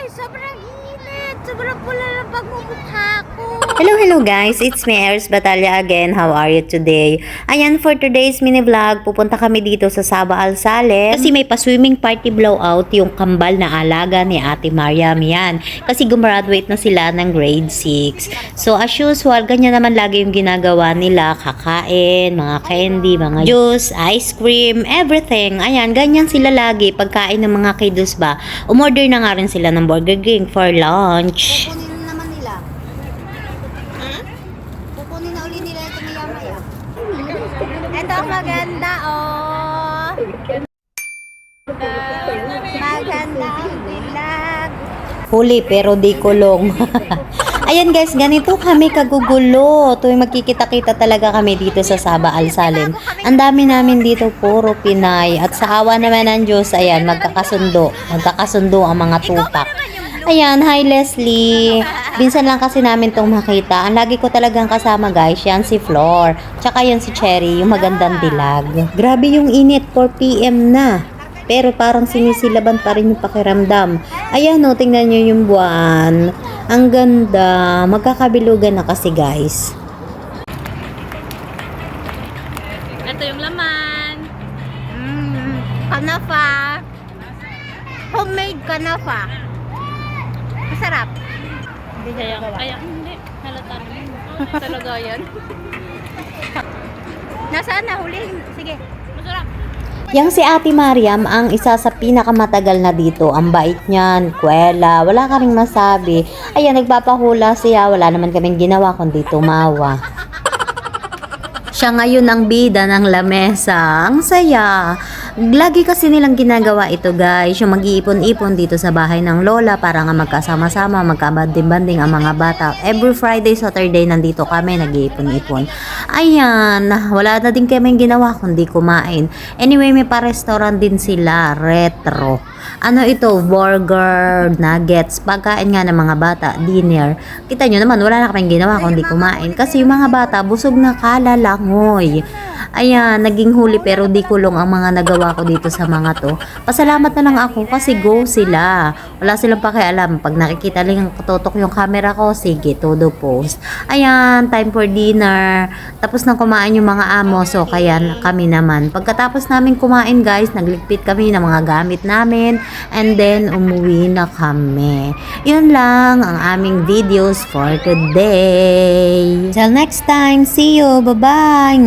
Sobrang init. Sobrang pula ng pagmumukha ko. Hello guys, it's me, Eris Batalla again. How are you today? Ayan, for today's mini vlog, pupunta kami dito sa Saba Al Salem kasi may pa-swimming party blowout yung kambal na alaga ni Ate Mariam yan. Kasi gumraduate na sila ng grade 6. So as usual, ganyan naman lagi yung ginagawa nila, kakain, mga candy, mga juice, ice cream, everything. Ayan, ganyan sila lagi pagkain ng mga kiddos ba. Umorder na nga rin sila ng Burger King for lunch. Kukunin na naman nila. Kukunin na uli nila ito maya-maya. Ito ang maganda, oh. Maganda ang dilag. Huli pero di kulong. Ayan guys, ganito kami kagugulo. Tuwing magkikita-kita talaga kami dito sa Saba Al Salem. Ang dami namin dito, puro Pinay. At sa awa naman ng Diyos, ayan, magkakasundo. Magkakasundo ang mga tupak. Ayan, hi Leslie. Binsan lang kasi namin tong makita. Ang lagi ko talagang kasama guys, yan si Flor. Tsaka yan si Cherry, yung magandang dilag. Grabe yung init, 4 PM na. Pero parang sinisilaban pa rin yung pakiramdam. Ayan o, tingnan nyo yung buwan. Ang ganda. Magkakabilugan na kasi guys. Ito yung laman. Kanafa. Homemade kanafa. Masarap. Hindi kaya. Hindi. Halata naman. Talaga yan. Nasaan na? Hulihin. Sige. Masarap. Yang si Ate Mariam ang isa sa pinakamatagal na dito. Ang bait niyan, kwela, wala ka ring masabi. Ayan, nagpapahula siya. Wala naman kaming ginawa kundi tumawa. Siya ngayon ang bida ng lamesa. Ang saya. Lagi kasi nilang ginagawa ito guys. Yung mag-iipon-ipon dito sa bahay ng lola para nga magkasama-sama, magkabanding-banding ang mga bata. Every Friday, Saturday nandito kami nag-iipon-ipon. Ayan, wala na din kami ginawa kundi kumain. Anyway, may pa-restaurant din sila, retro. Ano ito, burger, nuggets, pagkain nga ng mga bata, dinner. Kita nyo naman, wala na kaming ginawa kundi kumain. Kasi yung mga bata, busog na kalalangoy. Ayan, naging huli pero di kulong ang mga nagawa ko dito sa mga to. Pasalamat na lang ako kasi go sila. Wala silang pakialam. Pag nakikita lang tutok yung camera ko, sige, todo post. Ayan, time for dinner. Tapos na kumain yung mga amo, so kaya kami naman. Pagkatapos namin kumain guys, nagligpit kami ng mga gamit namin and then umuwi na kami. Yun lang ang aming videos for today. Till next time, see you. Bye-bye.